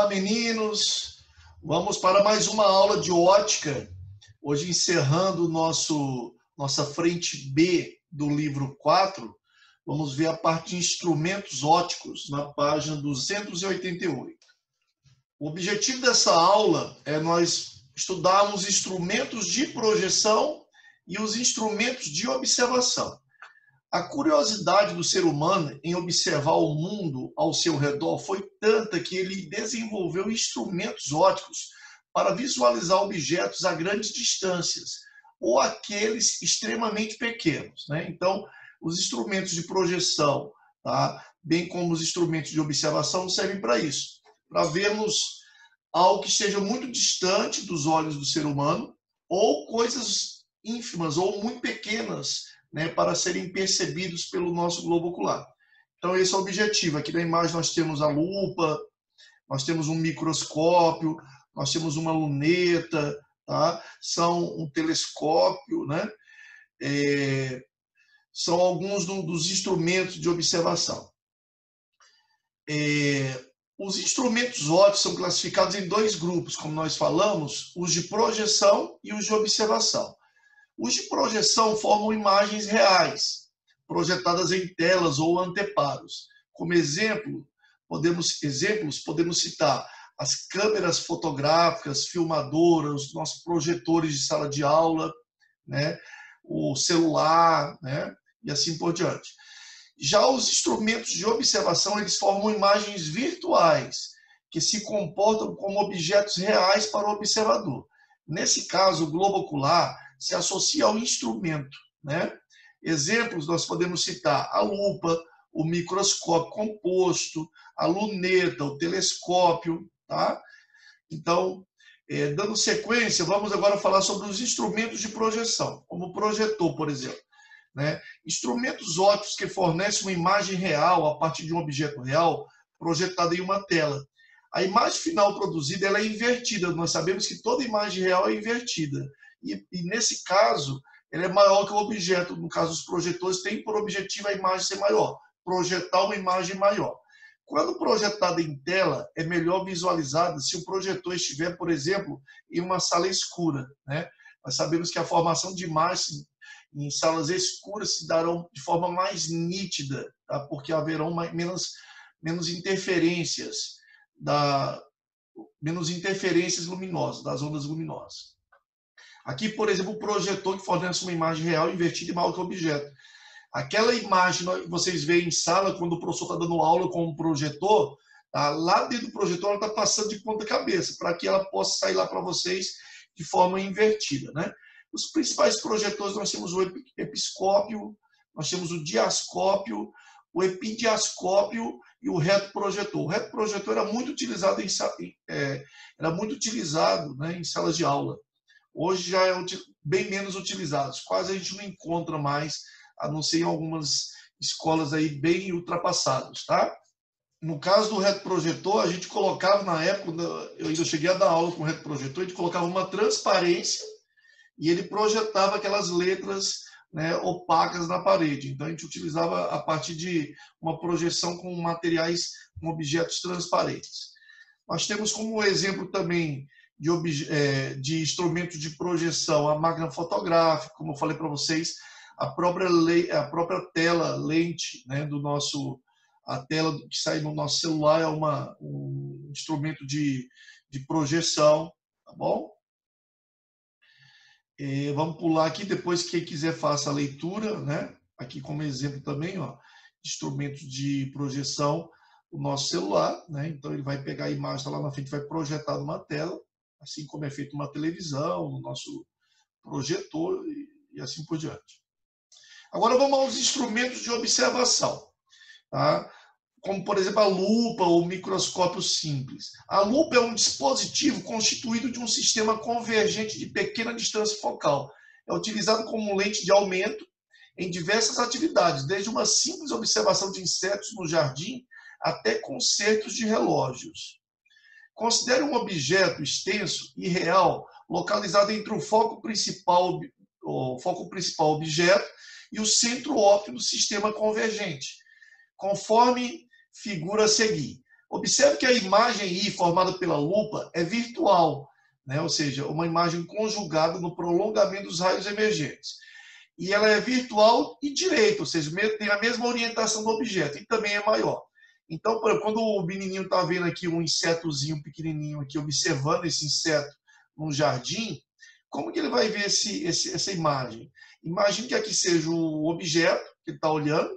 Olá, meninos! Vamos para mais uma aula de ótica. Hoje, encerrando nossa frente B do livro 4, vamos ver a parte de instrumentos óticos, na página 288. O objetivo dessa aula é nós estudarmos instrumentos de projeção e os instrumentos de observação. A curiosidade do ser humano em observar o mundo ao seu redor foi tanta que ele desenvolveu instrumentos óticos para visualizar objetos a grandes distâncias ou aqueles extremamente pequenos, né? Então, os instrumentos de projeção, tá? Bem como os instrumentos de observação servem para isso, para vermos algo que esteja muito distante dos olhos do ser humano ou coisas ínfimas ou muito pequenas, né, para serem percebidos pelo nosso globo ocular. Então, esse é o objetivo. Aqui na imagem nós temos a lupa, nós temos um microscópio, nós temos uma luneta, tá? São um telescópio, né? São alguns dos instrumentos de observação. Os instrumentos óticos são classificados em dois grupos, como nós falamos, os de projeção e os de observação. Os de projeção formam imagens reais, projetadas em telas ou anteparos. Como exemplos, podemos citar as câmeras fotográficas, filmadoras, os nossos projetores de sala de aula, né? O celular, né? E assim por diante. Já os instrumentos de observação, eles formam imagens virtuais, que se comportam como objetos reais para o observador. Nesse caso, o globo ocular se associa ao instrumento, né? Exemplos, nós podemos citar a lupa, o microscópio composto, a luneta, o telescópio, tá? Então, dando sequência, vamos agora falar sobre os instrumentos de projeção, como o projetor, por exemplo, né? Instrumentos óticos que fornecem uma imagem real a partir de um objeto real projetado em uma tela. A imagem final produzida ela é invertida. Nós sabemos que toda imagem real é invertida. E nesse caso, ela é maior que o objeto. No caso, os projetores têm por objetivo a imagem ser maior, projetar uma imagem maior. Quando projetada em tela, é melhor visualizada se o projetor estiver, por exemplo, em uma sala escura, né? Nós sabemos que a formação de imagens em salas escuras se darão de forma mais nítida, tá? Porque haverão menos interferências luminosas, das ondas luminosas. Aqui, por exemplo, o projetor que fornece uma imagem real invertida e maior que o objeto. Aquela imagem que vocês veem em sala, quando o professor está dando aula com um projetor, tá? Lá dentro do projetor ela está passando de ponta cabeça, para que ela possa sair lá para vocês de forma invertida, né? Os principais projetores, nós temos o episcópio, nós temos o diascópio, o epidiascópio e o retroprojetor. O retroprojetor era muito utilizado né, em salas de aula. Hoje já é bem menos utilizado. Quase a gente não encontra mais, a não ser em algumas escolas aí bem ultrapassadas, tá? No caso do retroprojetor, a gente colocava na época, eu ainda cheguei a dar aula com o retroprojetor, a gente colocava uma transparência e ele projetava aquelas letras, né, opacas na parede. Então a gente utilizava a partir de uma projeção com materiais, com objetos transparentes. Nós temos como exemplo também de instrumentos de projeção a máquina fotográfica, como eu falei para vocês, a própria tela, lente, né, a tela que sai no nosso celular é um instrumento de projeção, tá bom? Vamos pular aqui, depois quem quiser faça a leitura, né? Aqui como exemplo também, ó, instrumentos de projeção, o nosso celular, né? Então ele vai pegar a imagem, tá lá na frente, vai projetar numa tela, assim como é feito uma televisão, no nosso projetor e assim por diante. Agora vamos aos instrumentos de observação, tá? Como, por exemplo, a lupa ou microscópio simples. A lupa é um dispositivo constituído de um sistema convergente de pequena distância focal. É utilizado como lente de aumento em diversas atividades, desde uma simples observação de insetos no jardim até concertos de relógios. Considere um objeto extenso e real localizado entre o foco principal objeto e o centro óptico do sistema convergente, conforme figura a seguir. Observe que a imagem I formada pela lupa é virtual, né? Ou seja, uma imagem conjugada no prolongamento dos raios emergentes. E ela é virtual e direita, ou seja, tem a mesma orientação do objeto e também é maior. Então, quando o menininho está vendo aqui um insetozinho pequenininho aqui, observando esse inseto num jardim, como que ele vai ver essa imagem? Imagine que aqui seja o objeto que ele está olhando,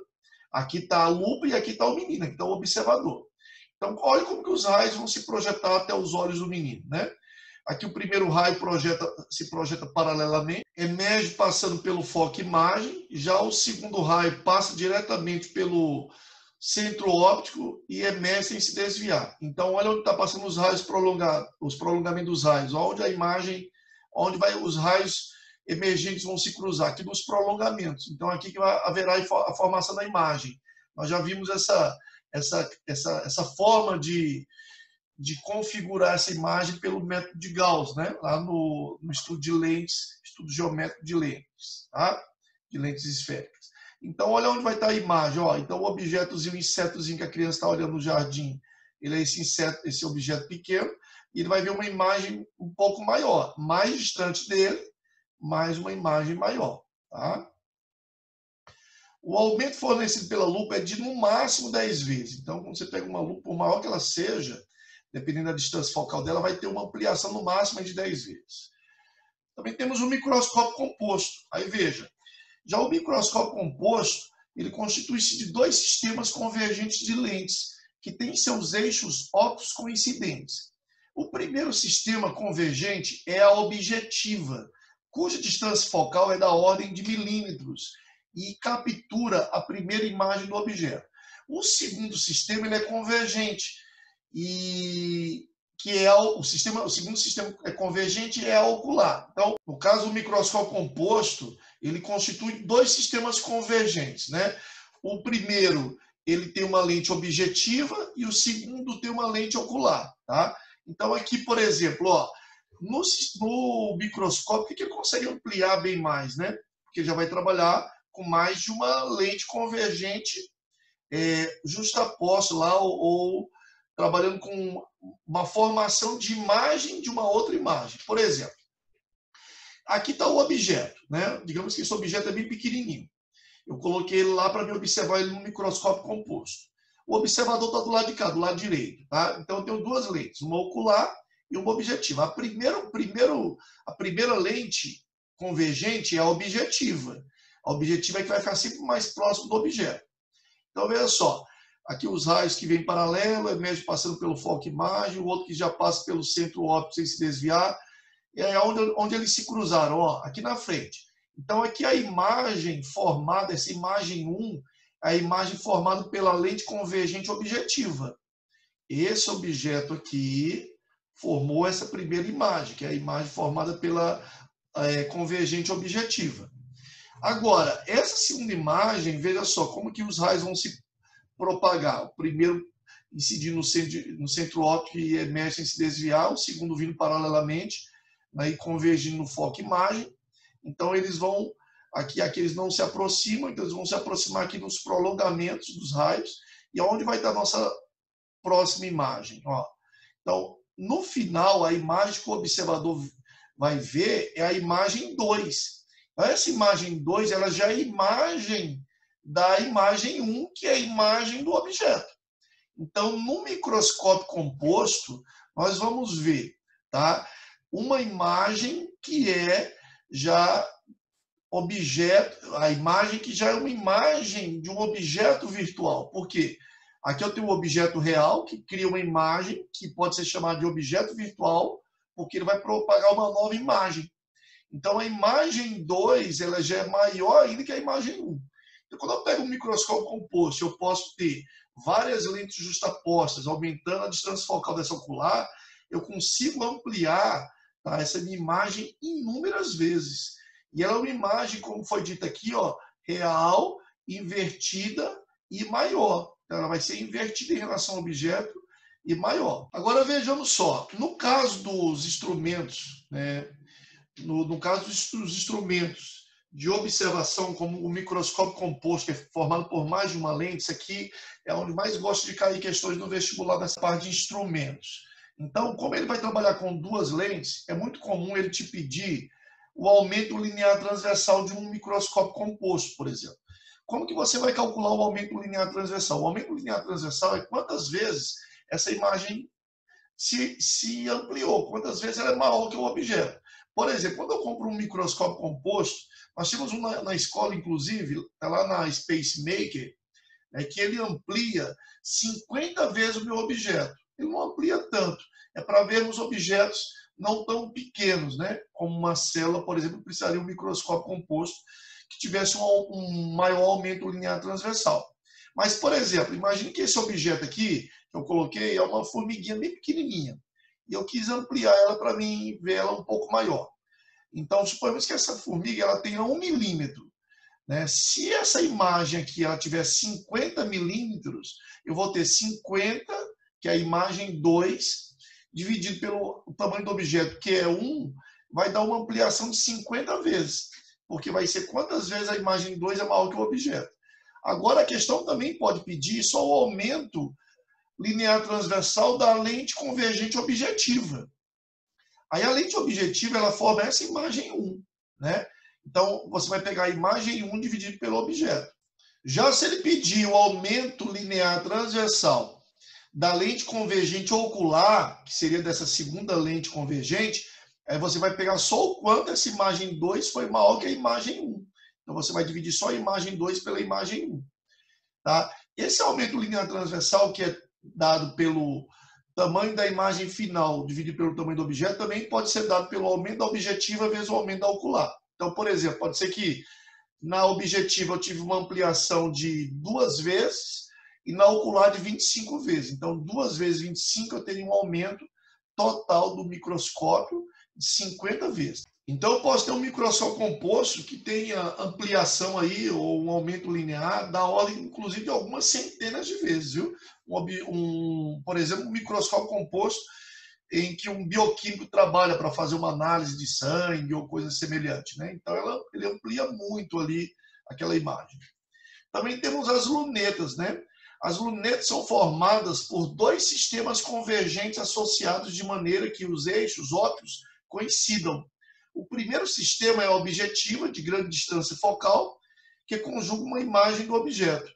aqui está a lupa e aqui está o menino, aqui está o observador. Então, olha como que os raios vão se projetar até os olhos do menino, né? Aqui o primeiro raio se projeta paralelamente, emerge passando pelo foco imagem, já o segundo raio passa diretamente pelo centro óptico e emerge sem se desviar. Então, olha onde está passando os raios prolongados, os prolongamentos dos raios, onde a imagem, os raios emergentes vão se cruzar, aqui nos prolongamentos. Então, aqui que haverá a formação da imagem. Nós já vimos essa forma de configurar essa imagem pelo método de Gauss, né? Lá no estudo de lentes, estudo geométrico de lentes, tá? De lentes esféricas. Então, olha onde vai estar a imagem. Ó. Então, o objetozinho, o insetozinho que a criança está olhando no jardim, ele é esse inseto, esse objeto pequeno, e ele vai ver uma imagem um pouco maior, mais distante dele, mais uma imagem maior, tá? O aumento fornecido pela lupa é de no máximo 10 vezes. Então, quando você pega uma lupa, por maior que ela seja, dependendo da distância focal dela, vai ter uma ampliação no máximo de 10 vezes. Também temos o microscópio composto. Aí veja, já o microscópio composto, ele constitui-se de dois sistemas convergentes de lentes, que têm seus eixos ópticos coincidentes. O primeiro sistema convergente é a objetiva, cuja distância focal é da ordem de milímetros e captura a primeira imagem do objeto. O segundo sistema ele é convergente, e que é o segundo sistema convergente é a ocular. Então, no caso do microscópio composto, ele constitui dois sistemas convergentes, né? O primeiro, ele tem uma lente objetiva e o segundo tem uma lente ocular, tá? Então, aqui, por exemplo, ó, no microscópio, que ele consegue ampliar bem mais, né? Porque já vai trabalhar com mais de uma lente convergente justaposta lá, ou trabalhando com uma formação de imagem de uma outra imagem. Por exemplo, aqui está o objeto, né? Digamos que esse objeto é bem pequenininho. Eu coloquei ele lá para me observar ele no microscópio composto. O observador está do lado de cá, do lado direito, tá? Então eu tenho duas lentes, uma ocular e uma objetiva. A primeira lente convergente é a objetiva. A objetiva é que vai ficar sempre mais próximo do objeto. Então veja só, aqui os raios que vêm paralelo, emerge passando pelo foco imagem, o outro que já passa pelo centro óptico sem se desviar, é onde eles se cruzaram, ó, aqui na frente. Então aqui a imagem formada, essa imagem 1, é a imagem formada pela lente convergente objetiva. Esse objeto aqui formou essa primeira imagem, que é a imagem formada pela convergente objetiva. Agora, essa segunda imagem, veja só como que os raios vão se propagar. O primeiro incidindo no centro óptico e emerge sem se desviar, o segundo vindo paralelamente, né, e convergindo no foco imagem. Então, eles vão, aqui eles não se aproximam, então eles vão se aproximar aqui nos prolongamentos dos raios, e onde vai estar a nossa próxima imagem. Ó. Então, no final, a imagem que o observador vai ver é a imagem 2. Essa imagem 2 ela já é imagem da imagem 1, que é a imagem do objeto. Então, no microscópio composto, nós vamos ver, tá, uma imagem que é já objeto, a imagem que já é uma imagem de um objeto virtual. Por quê? Aqui eu tenho um objeto real que cria uma imagem que pode ser chamada de objeto virtual, porque ele vai propagar uma nova imagem. Então, a imagem 2 ela já é maior ainda que a imagem 1. Então, quando eu pego um microscópio composto, eu posso ter várias lentes justapostas, aumentando a distância focal dessa ocular, eu consigo ampliar, tá, essa minha imagem inúmeras vezes. E ela é uma imagem, como foi dito aqui, ó, real, invertida e maior. Então, ela vai ser invertida em relação ao objeto e maior. Agora, vejamos só. No caso dos instrumentos, né, no caso dos instrumentos de observação, como o microscópio composto, que é formado por mais de uma lente, isso aqui é onde mais gosto de cair questões no vestibular, nessa parte de instrumentos. Então, como ele vai trabalhar com duas lentes, é muito comum ele te pedir o aumento linear transversal de um microscópio composto, por exemplo. Como que você vai calcular o aumento linear transversal? O aumento linear transversal é quantas vezes essa imagem se ampliou, quantas vezes ela é maior que o objeto. Por exemplo, quando eu compro um microscópio composto, nós temos um na escola, inclusive, está lá na Space Maker, que ele amplia 50 vezes o meu objeto. Ele não amplia tanto. É para vermos objetos não tão pequenos, né? Como uma célula, por exemplo, precisaria de um microscópio composto que tivesse um maior aumento linear transversal. Mas, por exemplo, imagine que esse objeto aqui, que eu coloquei, é uma formiguinha bem pequenininha. E eu quis ampliar ela para mim ver ela um pouco maior. Então, suponhamos que essa formiga ela tenha 1 milímetro. Né? Se essa imagem aqui ela tiver 50 milímetros, eu vou ter 50, que é a imagem 2, dividido pelo tamanho do objeto, que é 1, vai dar uma ampliação de 50 vezes. Porque vai ser quantas vezes a imagem 2 é maior que o objeto. Agora, a questão também pode pedir só o aumento linear transversal da lente convergente objetiva. Aí a lente objetiva ela forma essa imagem 1, né? Então, você vai pegar a imagem 1 dividido pelo objeto. Já se ele pedir o aumento linear transversal da lente convergente ocular, que seria dessa segunda lente convergente, aí você vai pegar só o quanto essa imagem 2 foi maior que a imagem 1. Então, você vai dividir só a imagem 2 pela imagem 1. Tá? Esse aumento linear transversal, que é dado pelo tamanho da imagem final dividido pelo tamanho do objeto, também pode ser dado pelo aumento da objetiva vezes o aumento da ocular. Então, por exemplo, pode ser que na objetiva eu tive uma ampliação de 2 vezes e na ocular de 25 vezes. Então, 2 vezes 25 eu teria um aumento total do microscópio de 50 vezes. Então, eu posso ter um microscópio composto que tenha ampliação aí, ou um aumento linear, da ordem, inclusive, de algumas centenas de vezes, viu? Por exemplo, um microscópio composto em que um bioquímico trabalha para fazer uma análise de sangue ou coisa semelhante, né? Então, ele amplia muito ali aquela imagem. Também temos as lunetas, né? As lunetas são formadas por dois sistemas convergentes associados de maneira que os eixos ópticos coincidam. O primeiro sistema é a objetiva, de grande distância focal, que conjuga uma imagem do objeto.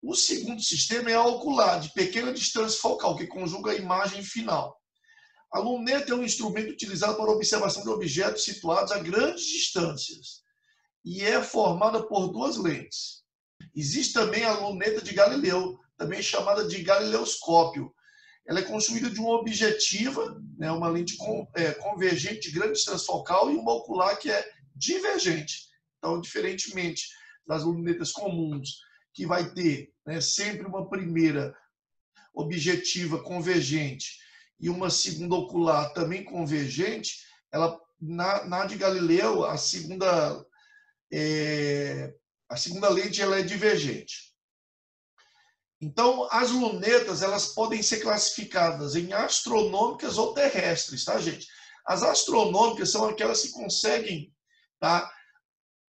O segundo sistema é a ocular, de pequena distância focal, que conjuga a imagem final. A luneta é um instrumento utilizado para observação de objetos situados a grandes distâncias e é formada por duas lentes. Existe também a luneta de Galileu, também chamada de galileoscópio. Ela é construída de uma objetiva, né, uma lente convergente de grande distância focal e uma ocular que é divergente. Então, diferentemente das lunetas comuns, que vai ter, né, sempre uma primeira objetiva convergente e uma segunda ocular também convergente, ela, na de Galileu, a segunda lente ela é divergente. Então, as lunetas elas podem ser classificadas em astronômicas ou terrestres, tá, gente? As astronômicas são aquelas que conseguem, tá,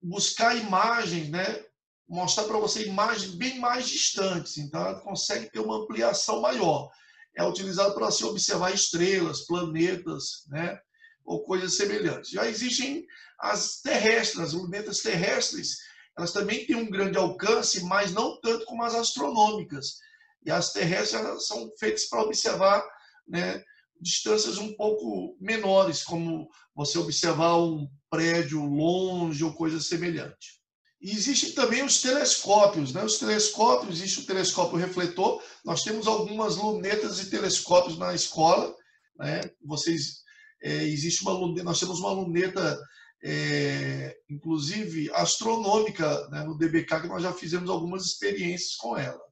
buscar imagens, né, mostrar para você imagens bem mais distantes. Então, ela consegue ter uma ampliação maior. É utilizado para se observar estrelas, planetas, né, ou coisas semelhantes. Já existem as terrestres, as lunetas terrestres, elas também têm um grande alcance, mas não tanto como as astronômicas. E as terrestres elas são feitas para observar, né, distâncias um pouco menores, como você observar um prédio longe ou coisa semelhante. E existem também os telescópios, né? Os telescópios, existe o telescópio refletor, nós temos algumas lunetas e telescópios na escola, né? Nós temos uma luneta inclusive astronômica, né, no DBK, que nós já fizemos algumas experiências com ela.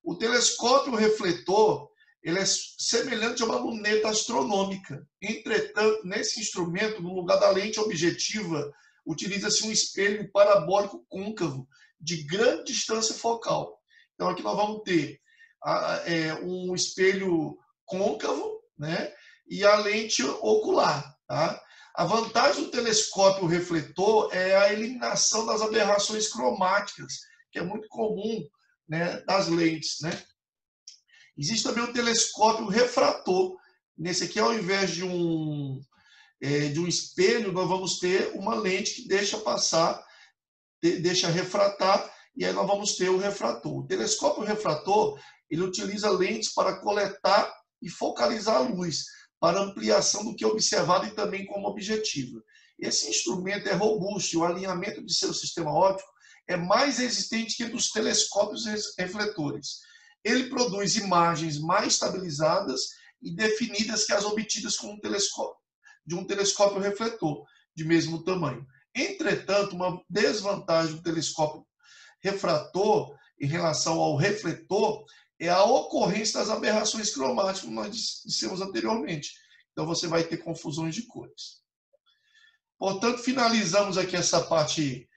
O telescópio refletor ele é semelhante a uma luneta astronômica. Entretanto, nesse instrumento, no lugar da lente objetiva, utiliza-se um espelho parabólico côncavo de grande distância focal. Então, aqui nós vamos ter um espelho côncavo, né, e a lente ocular. Tá? A vantagem do telescópio refletor é a eliminação das aberrações cromáticas, que é muito comum, né, das lentes, né? Existe também o telescópio refrator. Nesse aqui, ao invés de um espelho, nós vamos ter uma lente que deixa passar, deixa refratar, e aí nós vamos ter o refrator. O telescópio refrator, ele utiliza lentes para coletar e focalizar a luz, para ampliação do que é observado e também como objetivo. Esse instrumento é robusto e o alinhamento de seu sistema óptico é mais resistente que dos telescópios refletores. Ele produz imagens mais estabilizadas e definidas que as obtidas com um telescópio refletor de mesmo tamanho. Entretanto, uma desvantagem do telescópio refrator em relação ao refletor é a ocorrência das aberrações cromáticas, como nós dissemos anteriormente. Então, você vai ter confusões de cores. Portanto, finalizamos aqui essa parte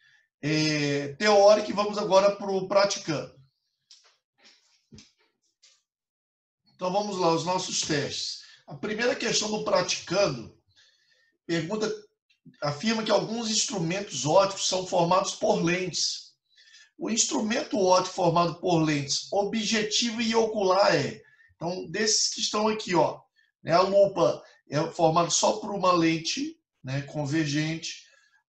teórica e vamos agora para o praticando. Então, vamos lá, os nossos testes. A primeira questão do praticando afirma que alguns instrumentos ópticos são formados por lentes. O instrumento óptico formado por lentes objetiva e ocular então, desses que estão aqui, ó, né, a lupa é formada só por uma lente, né, convergente.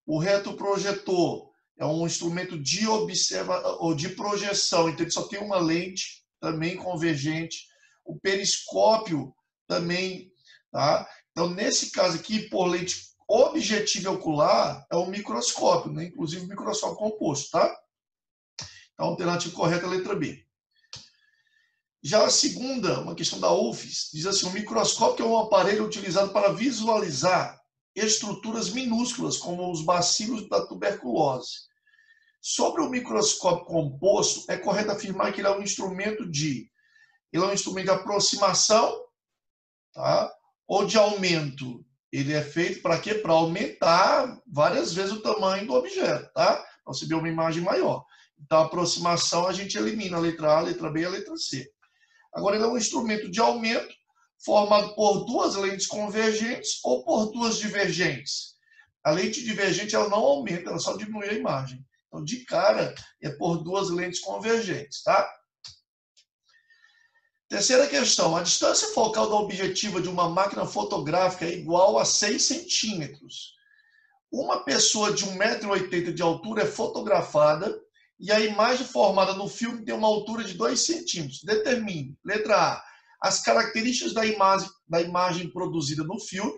O retroprojetor é um instrumento de ou de projeção, então ele só tem uma lente, também convergente. O periscópio também, tá? Então, nesse caso aqui, por lente objetiva e ocular, é o microscópio, né? Inclusive o microscópio composto, tá? Então, a alternativa correta é a letra B. Já a segunda, uma questão da UFES, diz assim: o microscópio é um aparelho utilizado para visualizar estruturas minúsculas, como os bacilos da tuberculose. Sobre o microscópio composto, é correto afirmar que ele é um instrumento de aproximação, tá? Ou de aumento. Ele é feito para quê? Para aumentar várias vezes o tamanho do objeto, tá? Para você ver uma imagem maior. Então, a aproximação a gente elimina a letra A, a letra B e a letra C. Agora, ele é um instrumento de aumento formado por duas lentes convergentes ou por duas divergentes. A lente divergente ela não aumenta, ela só diminui a imagem. Então, de cara, é por duas lentes convergentes, tá? Terceira questão. A distância focal da objetiva de uma máquina fotográfica é igual a 6 centímetros. Uma pessoa de 1,80 m de altura é fotografada e a imagem formada no filme tem uma altura de 2 centímetros. Determine. Letra A. As características da imagem produzida no filme.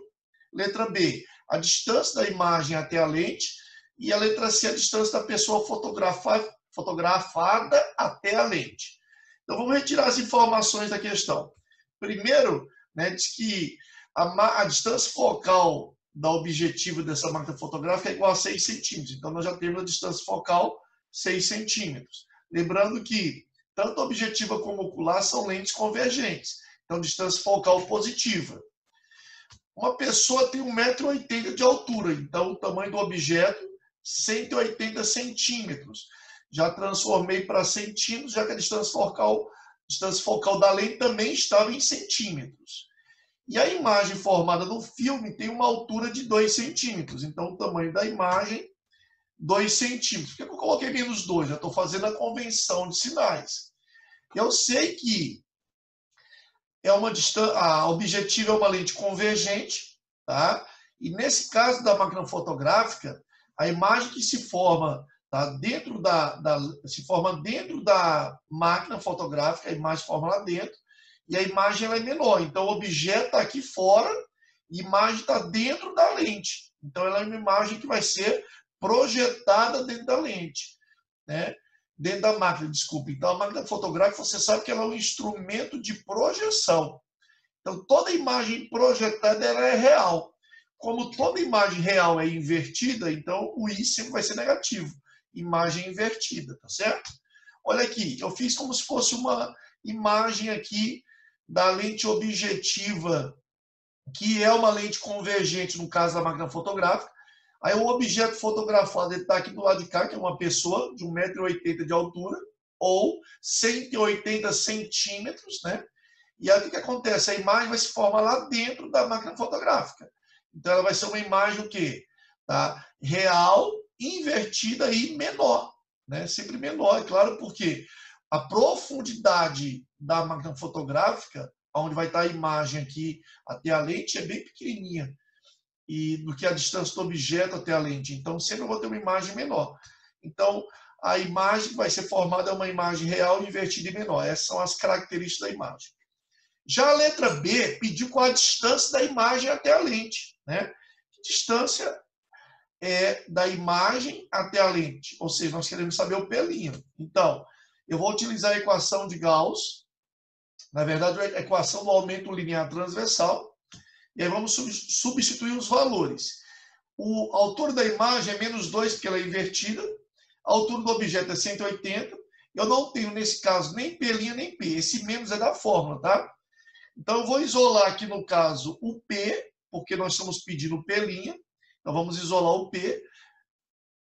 Letra B. A distância da imagem até a lente. E a letra C. A distância da pessoa fotografada até a lente. Então, vamos retirar as informações da questão. Primeiro, né, diz que a distância focal da objetiva dessa máquina fotográfica é igual a 6 centímetros. Então, nós já temos a distância focal 6 centímetros. Lembrando que tanto a objetiva como ocular são lentes convergentes. Então, distância focal positiva. Uma pessoa tem 1,80 m de altura. Então, o tamanho do objeto, 180 centímetros. Já transformei para centímetros, já que a distância focal da lente também estava em centímetros. E a imagem formada no filme tem uma altura de 2 centímetros. Então, o tamanho da imagem, 2 centímetros. Por que eu coloquei menos 2? Já estou fazendo a convenção de sinais. Eu sei que a objetiva é uma lente convergente, tá? E nesse caso da máquina fotográfica, a imagem que se forma, tá, se forma dentro da máquina fotográfica, a imagem se forma lá dentro, e a imagem ela é menor. Então, o objeto está aqui fora, e a imagem está dentro da lente. Então, ela é uma imagem que vai ser projetada dentro da lente, né? Dentro da máquina, desculpa. Então, a máquina fotográfica, você sabe que ela é um instrumento de projeção. Então, toda imagem projetada ela é real. Como toda imagem real é invertida, então o I sempre vai ser negativo. Imagem invertida, tá certo? Olha aqui, eu fiz como se fosse uma imagem aqui da lente objetiva, que é uma lente convergente, no caso da máquina fotográfica. Aí o objeto fotografado está aqui do lado de cá, que é uma pessoa de 1,80 m de altura, ou 180 centímetros, né? E aí o que acontece? A imagem vai se formar lá dentro da máquina fotográfica. Então, ela vai ser uma imagem o quê? Tá? Real, invertida e menor. Né? Sempre menor, é claro, porque a profundidade da máquina fotográfica, onde vai estar a imagem aqui até a lente, é bem pequenininha. E do que a distância do objeto até a lente. Então, sempre eu vou ter uma imagem menor. Então, a imagem que vai ser formada é uma imagem real, invertida e menor. Essas são as características da imagem. Já a letra B pediu qual a distância da imagem até a lente. Né? Que distância é da imagem até a lente? Ou seja, nós queremos saber o P'. Então, eu vou utilizar a equação de Gauss. Na verdade, a equação do aumento linear transversal. E aí vamos substituir os valores. O altura da imagem é menos 2, porque ela é invertida. A altura do objeto é 180. Eu não tenho, nesse caso, nem P' nem P. Esse menos é da fórmula, tá? Então, eu vou isolar aqui, no caso, o P, porque nós estamos pedindo P'. Então, vamos isolar o P.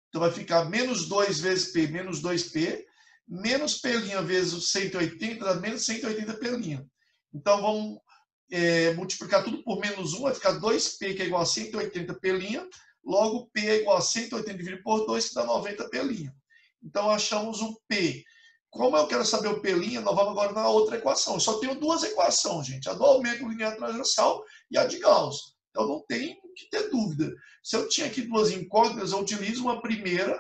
Então, vai ficar menos 2 vezes P, menos 2P. Menos P' vezes 180, dá menos 180 P'. Então, vamos multiplicar tudo por menos 1, vai ficar 2P, que é igual a 180 P'. Logo, P é igual a 180 dividido por 2, que dá 90 P'. Então, achamos o P. Como eu quero saber o P', nós vamos agora na outra equação. Eu só tenho duas equações, gente. A do aumento linear transversal e a de Gauss. Então, não tem que ter dúvida. Se eu tinha aqui duas incógnitas, eu utilizo uma primeira,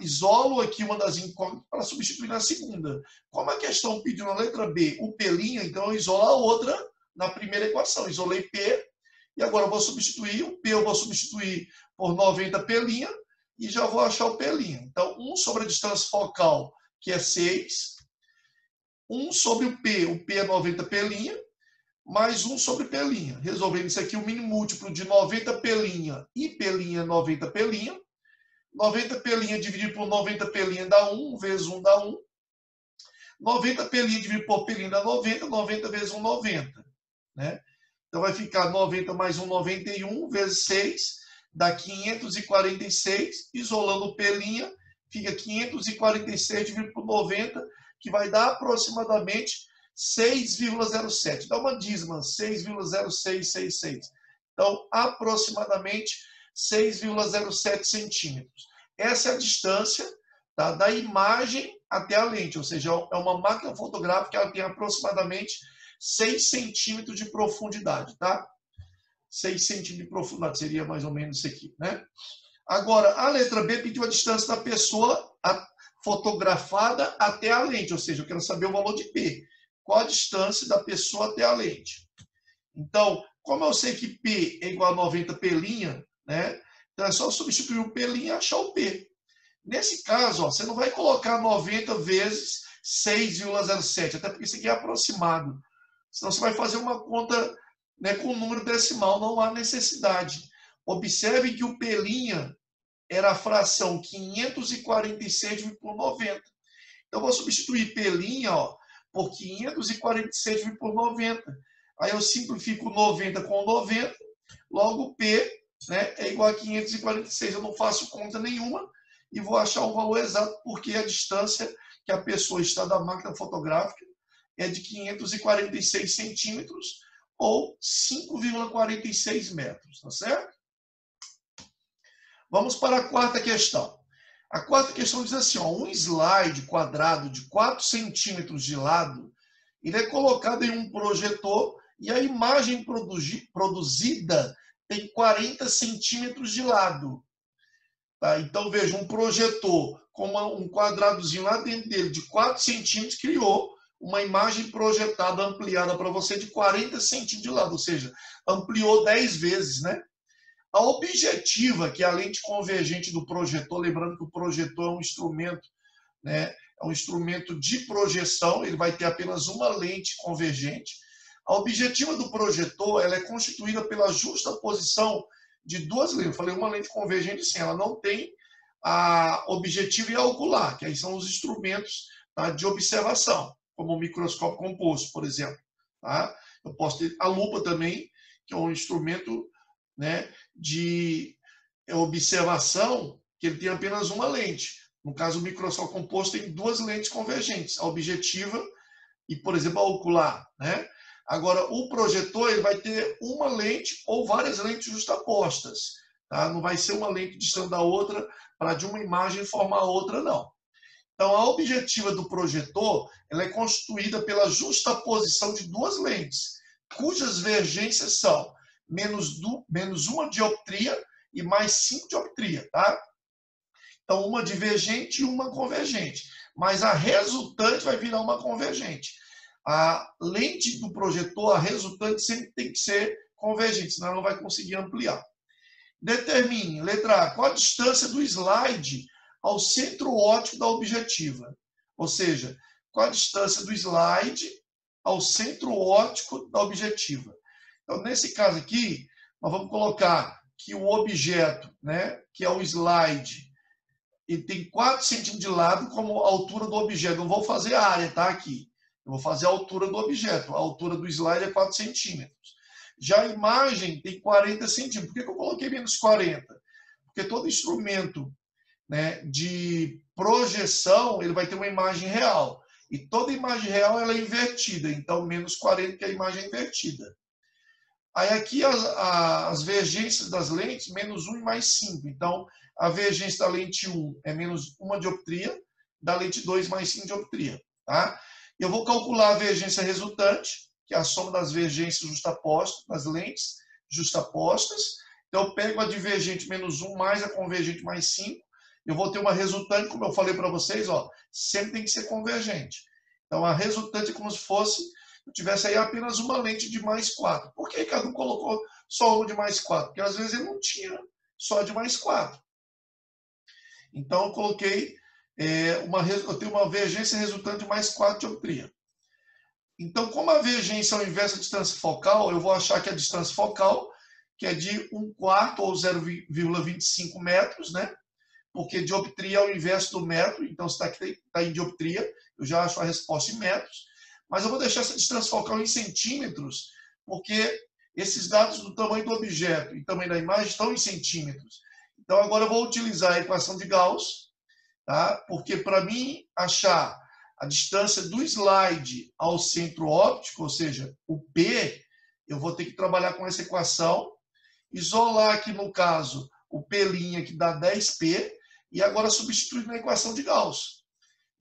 isolo aqui uma das incógnitas para substituir na segunda. Como a questão pediu na letra B o P', então eu isolo a outra na primeira equação. Isolei P, e agora eu vou substituir o P, eu vou substituir por 90 P', e já vou achar o P'. Então, 1 sobre a distância focal, que é 6. 1 sobre o P é 90 P', mais 1 sobre P'. Resolvendo isso aqui, o mínimo múltiplo de 90 P' e P' é 90 P'. 90 P' dividido por 90 P' dá 1, vezes 1 dá 1. 90 P' dividido por P' dá 90, 90 vezes 1, 90. Né? Então vai ficar 90 mais 1, 91, vezes 6, dá 546. Isolando o P', fica 546 dividido por 90, que vai dar aproximadamente 6,07. Dá uma dízima, 6,0666. Então, aproximadamente 6,07 centímetros. Essa é a distância, tá, da imagem até a lente, ou seja, é uma máquina fotográfica que ela tem aproximadamente 6 centímetros de profundidade, tá? 6 centímetros de profundidade, seria mais ou menos isso aqui, né? Agora, a letra B pediu a distância da pessoa fotografada até a lente, ou seja, eu quero saber o valor de P. Qual a distância da pessoa até a lente? Então, como eu sei que P é igual a 90 P', né? Então é só substituir o P' e achar o P. Nesse caso, ó, você não vai colocar 90 vezes 6,07, até porque isso aqui é aproximado. Senão você vai fazer uma conta, né, com um número decimal, não há necessidade. Observe que o P' era a fração 546 por 90. Então, eu vou substituir P', ó, por 546 por 90. Aí eu simplifico 90 com 90, logo P, né, é igual a 546. Eu não faço conta nenhuma e vou achar o valor exato, porque a distância que a pessoa está da máquina fotográfica é de 546 centímetros ou 5,46 metros, tá certo? Vamos para a quarta questão. A quarta questão diz assim, ó, um slide quadrado de 4 centímetros de lado, ele é colocado em um projetor e a imagem produzida tem 40 centímetros de lado. Tá? Então, veja, um projetor com um quadradozinho lá dentro dele de 4 centímetros criou uma imagem projetada, ampliada para você de 40 centímetros de lado, ou seja, ampliou 10 vezes, né? A objetiva, que é a lente convergente do projetor, lembrando que o projetor é um instrumento, né? É um instrumento de projeção, ele vai ter apenas uma lente convergente. A objetiva do projetor, ela é constituída pela justa posição de duas lentes. Eu falei uma lente convergente, sim, ela não tem a objetiva e a ocular, que aí são os instrumentos, tá, de observação, como o microscópio composto, por exemplo. Tá? Eu posso ter a lupa também, que é um instrumento, né, de observação, que ele tem apenas uma lente. No caso, o microscópio composto tem duas lentes convergentes, a objetiva e, por exemplo, a ocular. Né? Agora, o projetor ele vai ter uma lente ou várias lentes justapostas. Tá? Não vai ser uma lente distante da outra para de uma imagem formar a outra, não. Então, a objetiva do projetor ela é constituída pela justaposição de duas lentes, cujas divergências são menos 1 dioptria e mais 5 dioptria. Tá? Então, uma divergente e uma convergente. Mas a resultante vai virar uma convergente. A lente do projetor, a resultante, sempre tem que ser convergente, senão ela não vai conseguir ampliar. Determine, letra A, qual a distância do slide ao centro óptico da objetiva. Ou seja, qual a distância do slide ao centro óptico da objetiva. Então, nesse caso aqui, nós vamos colocar que o objeto, né, que é o slide, ele tem 4 centímetros de lado como altura do objeto. Não vou fazer a área, tá? Aqui. Eu vou fazer a altura do objeto. A altura do slide é 4 centímetros. Já a imagem tem 40 centímetros. Por que eu coloquei menos 40? Porque todo instrumento, né, de projeção ele vai ter uma imagem real. E toda imagem real ela é invertida. Então, menos 40 que é a imagem invertida. Aí aqui as vergências das lentes, menos 1 e mais 5. Então, a vergência da lente 1 é menos 1 dioptria, da lente 2 mais 5 dioptria. Tá? Eu vou calcular a vergência resultante, que é a soma das vergências justapostas, das lentes justapostas. Então, eu pego a divergente menos 1 mais a convergente mais 5. Eu vou ter uma resultante, como eu falei para vocês, ó, sempre tem que ser convergente. Então, a resultante é como se fosse, eu tivesse aí apenas uma lente de mais 4. Por que cada um colocou só uma de mais 4? Porque às vezes ele não tinha só de mais 4. Então, eu coloquei, eu tenho uma vergência resultante de mais 4 dioptria. Então, como a vergência é o inverso da distância focal, eu vou achar que a distância focal, que é de 1/4 ou 0,25 metros, né? Porque dioptria é o inverso do metro, então se está em dioptria, eu já acho a resposta em metros. Mas eu vou deixar essa distância focal em centímetros, porque esses dados do tamanho do objeto e tamanho da imagem estão em centímetros. Então, agora eu vou utilizar a equação de Gauss, tá? Porque para mim achar a distância do slide ao centro óptico, ou seja, o P, eu vou ter que trabalhar com essa equação, isolar aqui no caso o P' que dá 10P, e agora substituir na equação de Gauss.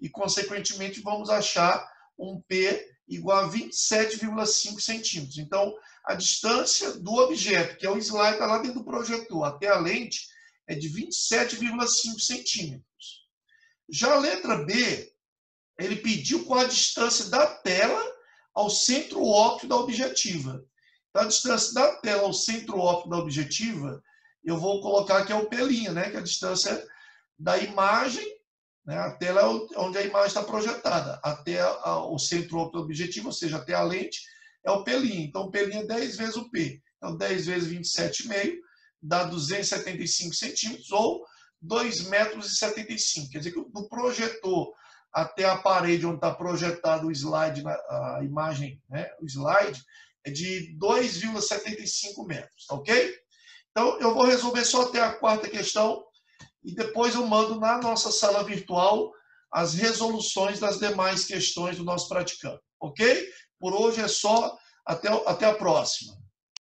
E, consequentemente, vamos achar um P igual a 27,5 centímetros. Então, a distância do objeto, que é o slide, está lá dentro do projetor, até a lente, é de 27,5 centímetros. Já a letra B, ele pediu qual a distância da tela ao centro óptico da objetiva. Então, a distância da tela ao centro óptico da objetiva, eu vou colocar que é o P', né? Que é a distância da imagem, né? A tela é onde a imagem está projetada, até o centro óptico do objetivo, ou seja, até a lente, é o P'. Então, o P' é 10 vezes o P. Então, 10 vezes 27,5 dá 275 centímetros, ou 2,75 metros. Quer dizer que do projetor até a parede onde está projetado o slide, a imagem, né? O slide, é de 2,75 metros, tá ok? Então, eu vou resolver só até a quarta questão, e depois eu mando na nossa sala virtual as resoluções das demais questões do nosso praticante, ok? Por hoje é só, até a próxima.